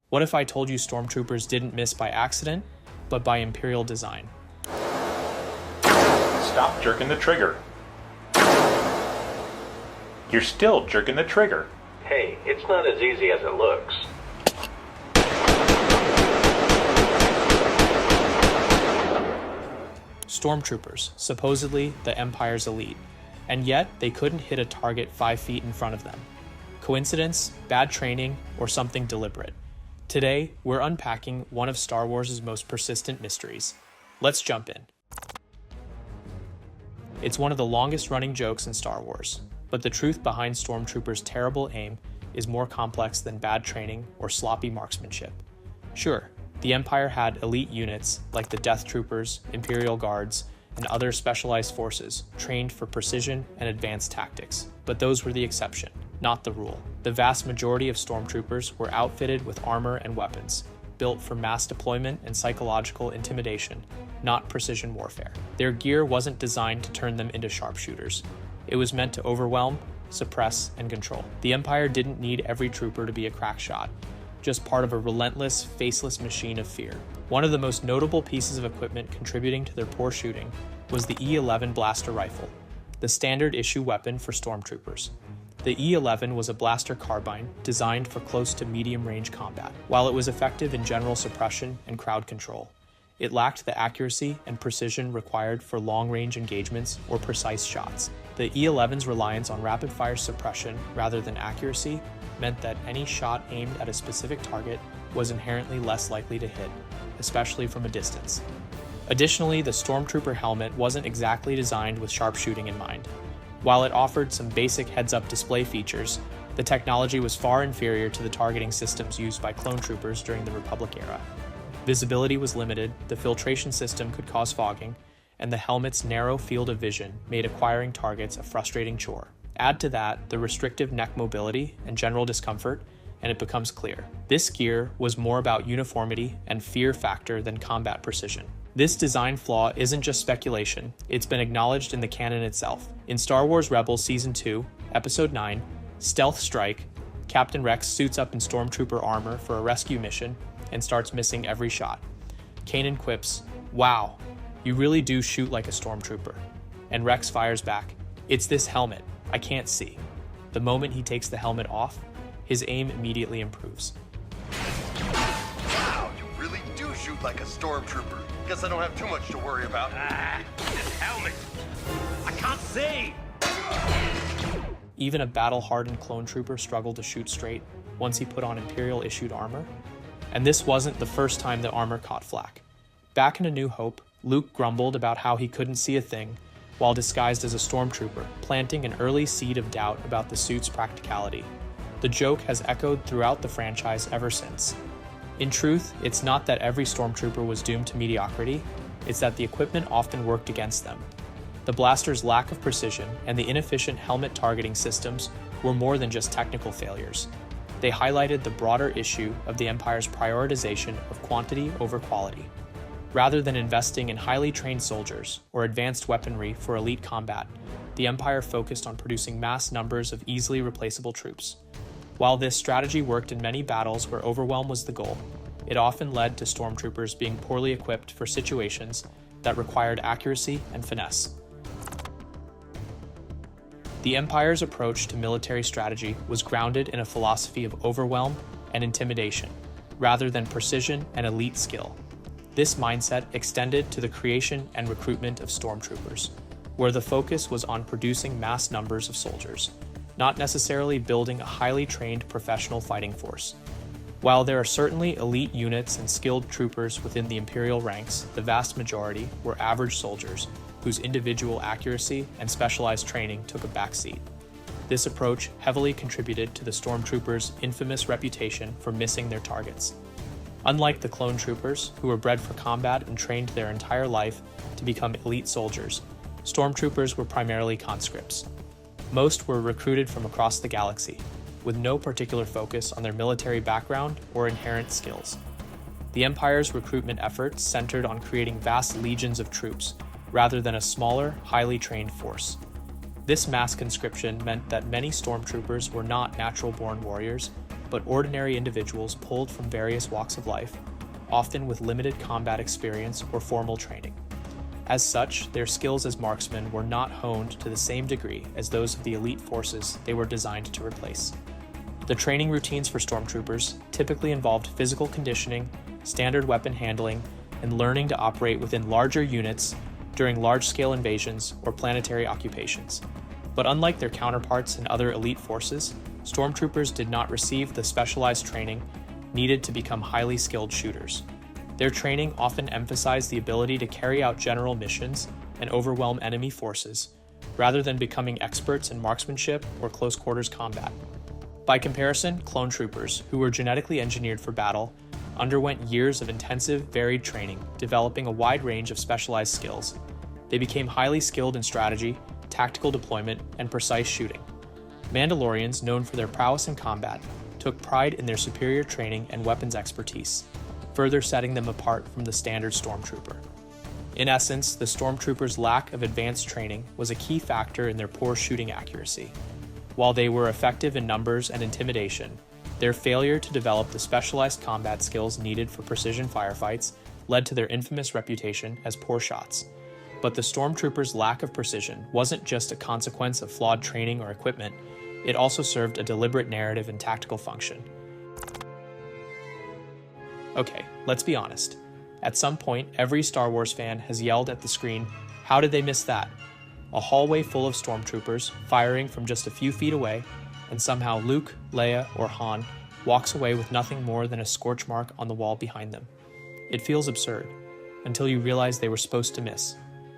What if I told you Stormtroopers didn't miss by accident, but by Imperial design? Stop jerking the trigger. You're still jerking the trigger. Hey, it's not as easy as it looks. Stormtroopers, supposedly the Empire's elite, and yet they couldn't hit a target 5 feet in front of them. Coincidence, bad training, or something deliberate? Today, we're unpacking one of Star Wars' most persistent mysteries. Let's jump in. It's one of the longest-running jokes in Star Wars, but the truth behind Stormtroopers' terrible aim is more complex than bad training or sloppy marksmanship. Sure, the Empire had elite units like the Death Troopers, Imperial Guards, and other specialized forces trained for precision and advanced tactics, but those were the exception, not the rule. The vast majority of Stormtroopers were outfitted with armor and weapons, built for mass deployment and psychological intimidation, not precision warfare. Their gear wasn't designed to turn them into sharpshooters. It was meant to overwhelm, suppress, and control. The Empire didn't need every trooper to be a crack shot, just part of a relentless, faceless machine of fear. One of the most notable pieces of equipment contributing to their poor shooting was the E-11 blaster rifle, the standard issue weapon for Stormtroopers. The E-11 was a blaster carbine designed for close to medium-range combat. While it was effective in general suppression and crowd control, it lacked the accuracy and precision required for long-range engagements or precise shots. The E-11's reliance on rapid-fire suppression rather than accuracy meant that any shot aimed at a specific target was inherently less likely to hit, especially from a distance. Additionally, the Stormtrooper helmet wasn't exactly designed with sharpshooting in mind. While it offered some basic heads-up display features, the technology was far inferior to the targeting systems used by clone troopers during the Republic era. Visibility was limited, the filtration system could cause fogging, and the helmet's narrow field of vision made acquiring targets a frustrating chore. Add to that the restrictive neck mobility and general discomfort, and it becomes clear. This gear was more about uniformity and fear factor than combat precision. This design flaw isn't just speculation, it's been acknowledged in the canon itself. In Star Wars Rebels Season 2, Episode 9, Stealth Strike, Captain Rex suits up in Stormtrooper armor for a rescue mission and starts missing every shot. Kanan quips, "Wow, you really do shoot like a Stormtrooper." And Rex fires back, "It's this helmet, I can't see." The moment he takes the helmet off, his aim immediately improves. Wow, you really do shoot like a Stormtrooper. Guess I don't have too much to worry about. This helmet! I can't see! Even a battle-hardened clone trooper struggled to shoot straight once he put on Imperial-issued armor. And this wasn't the first time the armor caught flack. Back in A New Hope, Luke grumbled about how he couldn't see a thing while disguised as a Stormtrooper, planting an early seed of doubt about the suit's practicality. The joke has echoed throughout the franchise ever since. In truth, it's not that every Stormtrooper was doomed to mediocrity, it's that the equipment often worked against them. The blaster's lack of precision and the inefficient helmet targeting systems were more than just technical failures. They highlighted the broader issue of the Empire's prioritization of quantity over quality. Rather than investing in highly trained soldiers or advanced weaponry for elite combat, the Empire focused on producing mass numbers of easily replaceable troops. While this strategy worked in many battles where overwhelm was the goal, it often led to Stormtroopers being poorly equipped for situations that required accuracy and finesse. The Empire's approach to military strategy was grounded in a philosophy of overwhelm and intimidation, rather than precision and elite skill. This mindset extended to the creation and recruitment of Stormtroopers, where the focus was on producing mass numbers of soldiers, not necessarily building a highly trained professional fighting force. While there are certainly elite units and skilled troopers within the Imperial ranks, the vast majority were average soldiers whose individual accuracy and specialized training took a backseat. This approach heavily contributed to the Stormtroopers' infamous reputation for missing their targets. Unlike the clone troopers, who were bred for combat and trained their entire life to become elite soldiers, Stormtroopers were primarily conscripts. Most were recruited from across the galaxy, with no particular focus on their military background or inherent skills. The Empire's recruitment efforts centered on creating vast legions of troops, rather than a smaller, highly trained force. This mass conscription meant that many Stormtroopers were not natural-born warriors, but ordinary individuals pulled from various walks of life, often with limited combat experience or formal training. As such, their skills as marksmen were not honed to the same degree as those of the elite forces they were designed to replace. The training routines for Stormtroopers typically involved physical conditioning, standard weapon handling, and learning to operate within larger units during large-scale invasions or planetary occupations. But unlike their counterparts in other elite forces, Stormtroopers did not receive the specialized training needed to become highly skilled shooters. Their training often emphasized the ability to carry out general missions and overwhelm enemy forces, rather than becoming experts in marksmanship or close-quarters combat. By comparison, clone troopers, who were genetically engineered for battle, underwent years of intensive, varied training, developing a wide range of specialized skills. They became highly skilled in strategy, tactical deployment, and precise shooting. Mandalorians, known for their prowess in combat, took pride in their superior training and weapons expertise, further setting them apart from the standard Stormtrooper. In essence, the Stormtroopers' lack of advanced training was a key factor in their poor shooting accuracy. While they were effective in numbers and intimidation, their failure to develop the specialized combat skills needed for precision firefights led to their infamous reputation as poor shots. But the Stormtroopers' lack of precision wasn't just a consequence of flawed training or equipment, it also served a deliberate narrative and tactical function. Okay, let's be honest. At some point, every Star Wars fan has yelled at the screen, "How did they miss that?" A hallway full of Stormtroopers firing from just a few feet away, and somehow Luke, Leia, or Han walks away with nothing more than a scorch mark on the wall behind them. It feels absurd, until you realize they were supposed to miss.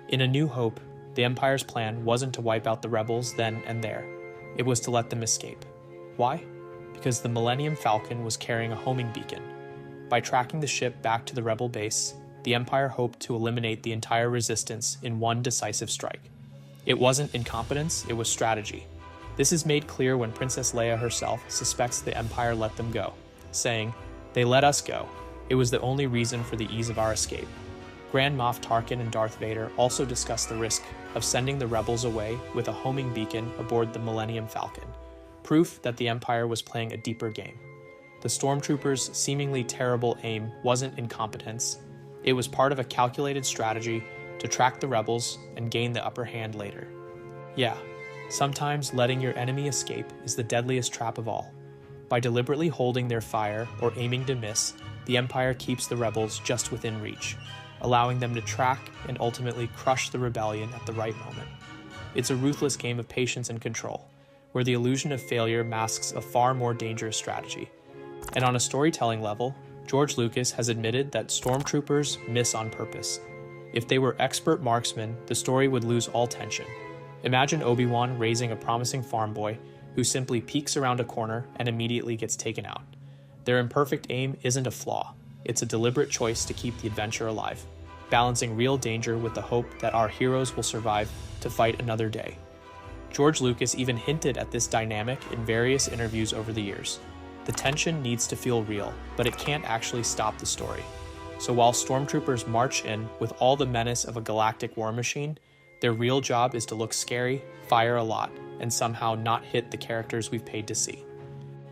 In A New Hope, the Empire's plan wasn't to wipe out the rebels then and there. It was to let them escape. Why? Because the Millennium Falcon was carrying a homing beacon. By tracking the ship back to the rebel base, the Empire hoped to eliminate the entire resistance in one decisive strike. It wasn't incompetence, it was strategy. This is made clear when Princess Leia herself suspects the Empire let them go, saying, "They let us go. It was the only reason for the ease of our escape." Grand Moff Tarkin and Darth Vader also discuss the risk of sending the rebels away with a homing beacon aboard the Millennium Falcon, proof that the Empire was playing a deeper game. The Stormtroopers' seemingly terrible aim wasn't incompetence. It was part of a calculated strategy to track the rebels and gain the upper hand later. Yeah, sometimes letting your enemy escape is the deadliest trap of all. By deliberately holding their fire or aiming to miss, the Empire keeps the rebels just within reach, allowing them to track and ultimately crush the rebellion at the right moment. It's a ruthless game of patience and control, where the illusion of failure masks a far more dangerous strategy. And on a storytelling level, George Lucas has admitted that Stormtroopers miss on purpose. If they were expert marksmen, the story would lose all tension. Imagine Obi-Wan raising a promising farm boy who simply peeks around a corner and immediately gets taken out. Their imperfect aim isn't a flaw. It's a deliberate choice to keep the adventure alive, balancing real danger with the hope that our heroes will survive to fight another day. George Lucas even hinted at this dynamic in various interviews over the years. The tension needs to feel real, but it can't actually stop the story. So while Stormtroopers march in with all the menace of a galactic war machine, their real job is to look scary, fire a lot, and somehow not hit the characters we've paid to see.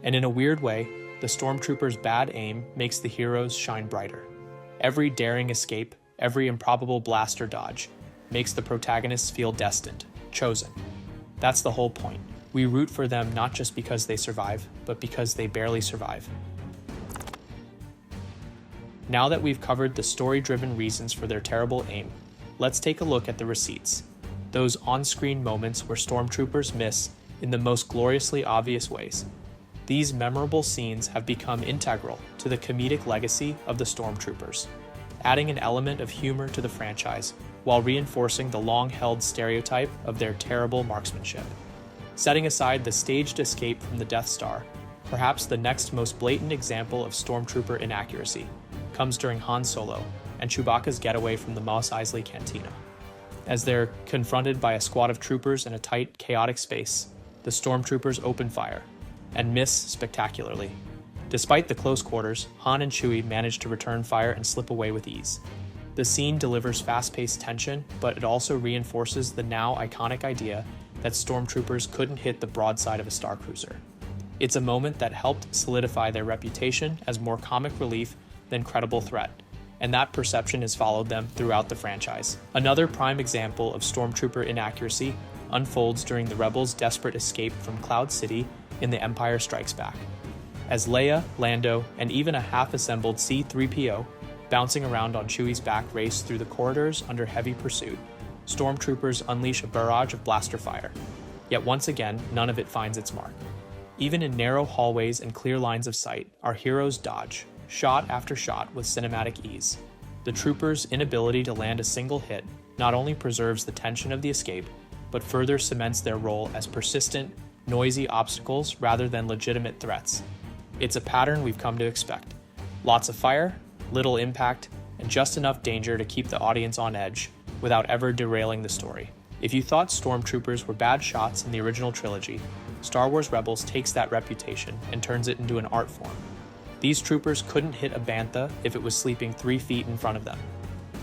And in a weird way, the Stormtroopers' bad aim makes the heroes shine brighter. Every daring escape, every improbable blast or dodge, makes the protagonists feel destined, chosen. That's the whole point. We root for them not just because they survive, but because they barely survive. Now that we've covered the story-driven reasons for their terrible aim, let's take a look at the receipts. Those on-screen moments where Stormtroopers miss in the most gloriously obvious ways. These memorable scenes have become integral to the comedic legacy of the Stormtroopers, adding an element of humor to the franchise while reinforcing the long-held stereotype of their terrible marksmanship. Setting aside the staged escape from the Death Star, perhaps the next most blatant example of Stormtrooper inaccuracy comes during Han Solo and Chewbacca's getaway from the Mos Eisley Cantina. As they're confronted by a squad of troopers in a tight, chaotic space, the Stormtroopers open fire and miss spectacularly. Despite the close quarters, Han and Chewie manage to return fire and slip away with ease. The scene delivers fast-paced tension, but it also reinforces the now iconic idea that Stormtroopers couldn't hit the broadside of a Star Cruiser. It's a moment that helped solidify their reputation as more comic relief than credible threat, and that perception has followed them throughout the franchise. Another prime example of Stormtrooper inaccuracy unfolds during the Rebels' desperate escape from Cloud City in The Empire Strikes Back. As Leia, Lando, and even a half-assembled C-3PO bouncing around on Chewie's back race through the corridors under heavy pursuit, Stormtroopers unleash a barrage of blaster fire. Yet once again, none of it finds its mark. Even in narrow hallways and clear lines of sight, our heroes dodge, shot after shot with cinematic ease. The troopers' inability to land a single hit not only preserves the tension of the escape, but further cements their role as persistent, noisy obstacles rather than legitimate threats. It's a pattern we've come to expect. Lots of fire, little impact, and just enough danger to keep the audience on edge without ever derailing the story. If you thought Stormtroopers were bad shots in the original trilogy, Star Wars Rebels takes that reputation and turns it into an art form. These troopers couldn't hit a bantha if it was sleeping 3 feet in front of them.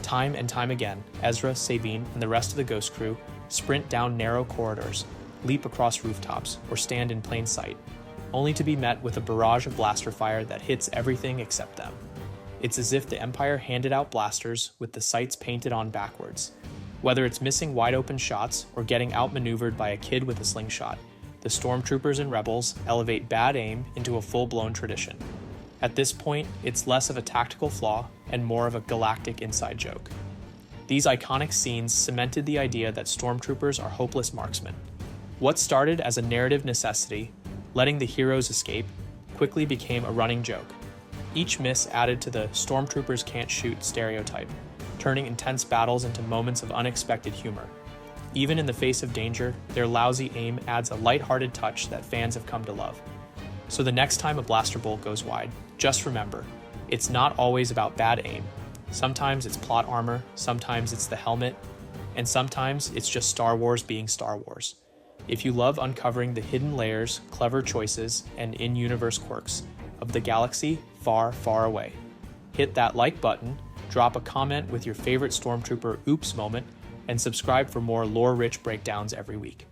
Time and time again, Ezra, Sabine, and the rest of the Ghost Crew sprint down narrow corridors, leap across rooftops, or stand in plain sight, only to be met with a barrage of blaster fire that hits everything except them. It's as if the Empire handed out blasters with the sights painted on backwards. Whether it's missing wide-open shots or getting outmaneuvered by a kid with a slingshot, the Stormtroopers and Rebels elevate bad aim into a full-blown tradition. At this point, it's less of a tactical flaw and more of a galactic inside joke. These iconic scenes cemented the idea that Stormtroopers are hopeless marksmen. What started as a narrative necessity, letting the heroes escape, quickly became a running joke. Each miss added to the Stormtroopers can't shoot stereotype, turning intense battles into moments of unexpected humor. Even in the face of danger, their lousy aim adds a lighthearted touch that fans have come to love. So the next time a blaster bolt goes wide, just remember, it's not always about bad aim. Sometimes it's plot armor, sometimes it's the helmet, and sometimes it's just Star Wars being Star Wars. If you love uncovering the hidden layers, clever choices, and in-universe quirks of the galaxy far, far away, hit that like button, drop a comment with your favorite Stormtrooper oops moment, and subscribe for more lore-rich breakdowns every week.